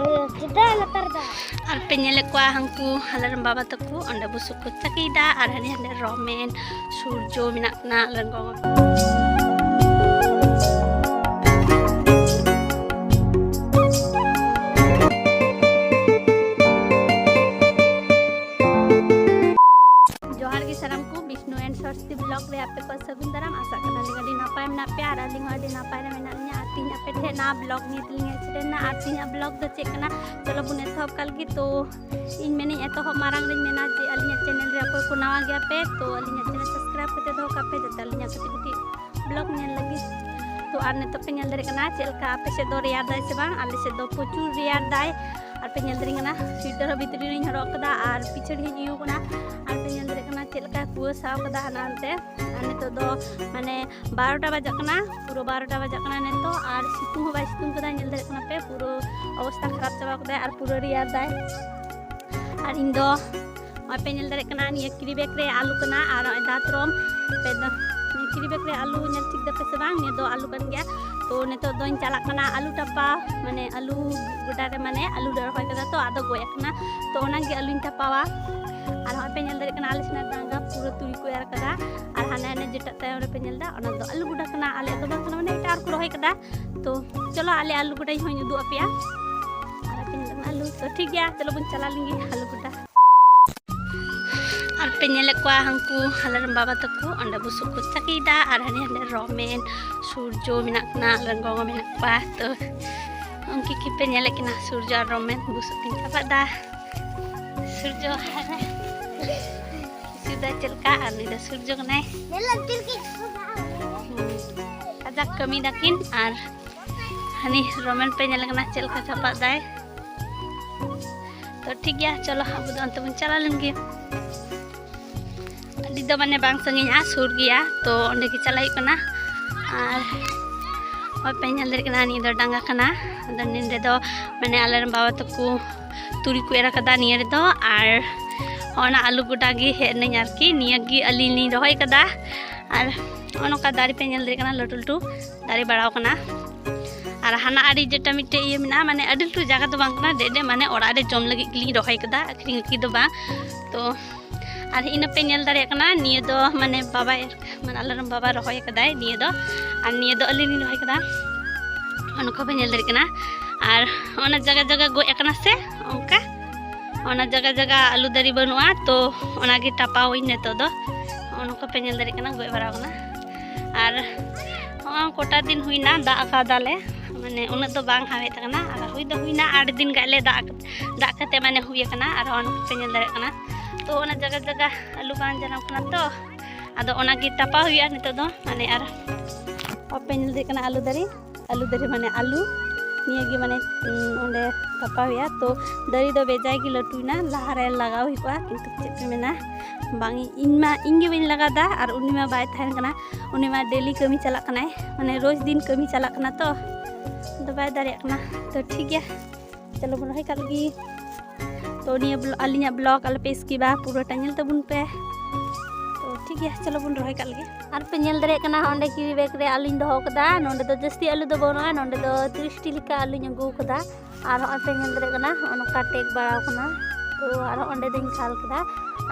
Ar penyelek ko hangku halar baba taku anda busuk ko cakida ar hani hande romen surjo minak na lenggong. Bisnu and Saraswati vlog re ape ko sabun daram asa kana linga di napai mena pyar linga di napai na menanya artinya ape the na vlog ni telinga chide na artinya vlog do chek kana chalo bun ethop kal gi to in meni etohop marang rin mena je alinya channel re ape ko nawa gya pe to alinya channel subscribe kate do kape jata alinya kati vlog nyel lagi to ar ne to pe nyel dare kana chelka ape se do riyar dai se bang ale se do prochur riyar dai ar pe nyel dare kana sweater bitri rin horok kada ar pichadi hiu kana ar pe nyel dare kana chelka kuwa saw kada anante ane to do mane 12टा bajak kana puro 12टा bajak kana neto ar situng bai situng kada nyel dare kana pe puro অবস্থা খারাপ chaba kada ar puro riyar dai ar indo ape nyel dare kana ni kiri bek re alu kana ar datrom pe kiri bek re alu nyel tik da pe sebang ni do alu kan gya to neto doin chalak kana alu tapao mane alu goda re mane alu dar hoy kada to ado goyak kana to onang ge alu tapawa ar ape nyel dare kana alisna danga puro turi ko yar kada ar hana ne jeta tayo re penyel da ona do alu goda kana ale do bang kana mane tar ko hoy kada to chalo ale alu goda hoy du apya ar penyel alu to thik gya chalo bun chala lingi alu goda ar penyel ko hangku halar baba taku onda busuk ko cakida ar hani hande romen surjo minak na lenggong minak pa to ongki ki penyel kina surjo ar romen busuk kin pada surjo hana sudah celka ani da surjo kena ajak kami dakin ar hani romen penyel kena celka capak dai to ठीक ya chalo abu do ante bun chala lengi adi do mane bang sanginya sur gya to onde ki chalai kana ar oi penyel dare kana ni do danga kana dan ninde do mane alarm bawa taku turi ku era kada ni re do ar ona alu goda gi he ne arki niya gi ali ni rohoi kada ar ono ka dari penyel dare kana latul tu dari barau kana ar hana ari jeta mitte iye mena mane adil tu jaga do bang kana dede mane ora re jom lagi kli rohoi kada akring ki do ba to ar ina penyel dare kana niya do mane baba man alarm baba rohoi kada niya do ar niya do ali ni rohoi kada ono ko penyel dare kana ar ona jaga jaga go ekana se onka ona jaga jaga alu dari banua to ona gi tapao ine to do ono ko penyel dare kana go bara kana ar kota din huina da aka dale mane una do bang hawe takana ar hui do huina 8 din gale da kate mane huye kana ar ono penyel dare kana to ona jaga jaga alu ban janam kana to ado ona gi tapao huya nito do mane ar penyel dare kana alu dari mane alu niya gi mane onde tapao ya to dari do bejai gi latuina lahare lagao hi kwa kintu chet mena bang inge bin lagada ar unima bai thain kana unima daily kami chalak kana mane roz din kami chalak kana to bai dare kana to ठीक है चलो बन रही कल gi to niya alinya blog al pe iski ba puro tanyel tabun pe to ठीक है चलो बन रही कल gi ar pe nyel dare kana onde kiri bek re alin doho kada nonde do jasti alu do bono nonde do 30 ti lika alu nyagu kada ar pe nyel dare kana ono ka tek barau kana to ar onde din khal kada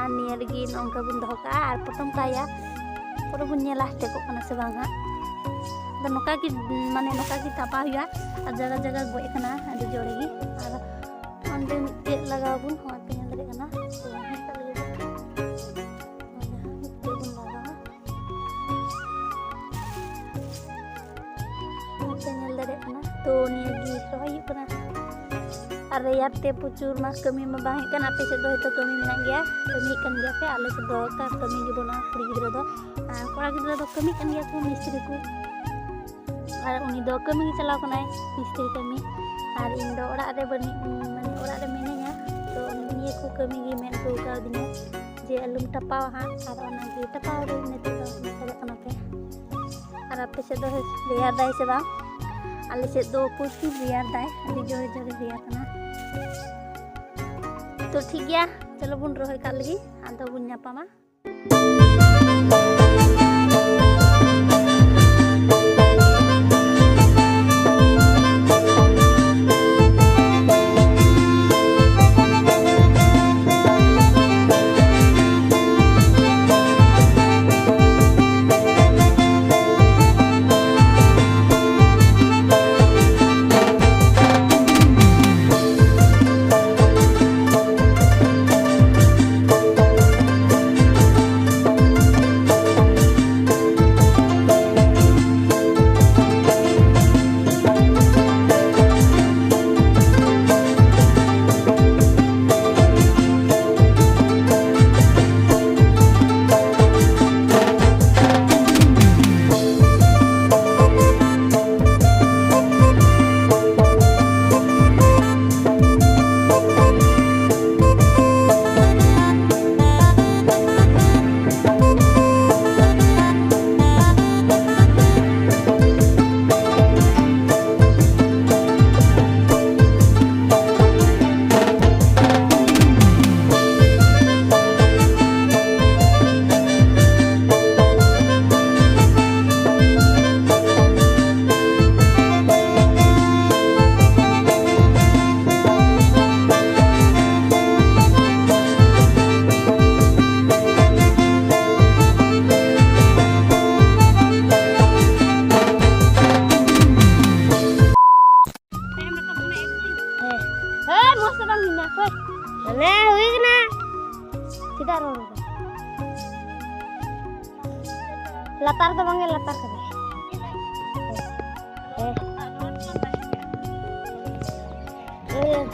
ar niya lagi nongka bun doho ka ar potom kaya puro bun nyelah teko kana se banga dan noka ki mane noka ki tapa huya ar jaga jaga goe kana adi jore gi ar onde mitte lagao bun ho pe nyel dare kana to penyel dare kana to niya gi rohai kana ar reyar te pucur mas kami ma bang kan ape se do itu kami menang gya kami kan gya pe ale se do ka kami gi bona kuri gidra do kora gidra do kami kan gya ko mistri ku ar uni do kami gi chala kana mistri kami ar indo ora re bani mane ora re menenya to niya ku kami gi men ko ka dinya je alum tapao ha ar ona gi tapao re ne to do kana pe ar ape se do reyar dai se bang ale se do puski riyar dai adi jore jore riyar kana तो ठीक है चलो बुन रोहई कल लगी आंतो बुन nyapama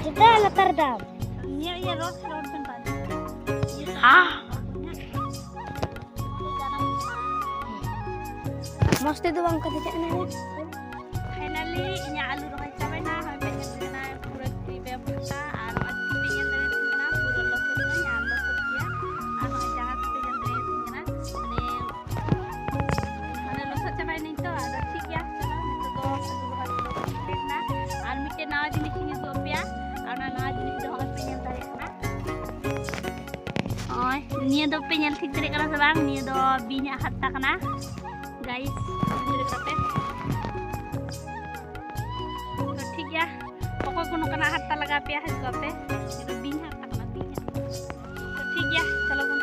Sudah latar dam. Iya roh lawan tempat. Mesti tu bang kata cakap ni. Finally inya alu rohai cabai na hoi pengen dena pura tibe phata ar pengen dena tingna pura losot na ya losot dia ar hoi jahat pengen dena tingna mane losot cabai ni to ar ठीक ya chalo nito do alu rohai complete na ar mite nawa jinis ini do pya ar na nawa jinis do hoi pengen dare na oi niya do pengen ठीक dare kana sa bang niya do binya hatta kana guys dare kape ठीक है pokok kuno kena harta laga pia है juga पे itu bin harta kena pinya तो ठीक है चलो bun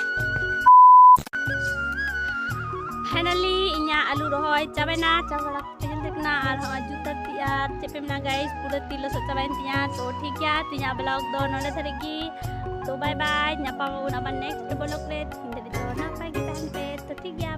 finally inya alu rohoi cabai na cabai pengen देखना और हम जुता तियार चेपे ना गाइस पूरा तिलो सो cabai तिया तो ठीक है तिया ब्लॉग दो नोले थरेगी तो bye bye nyapa mau nama next blog ले हिंदी तो ना पाएगी टाइम पे तो ठीक है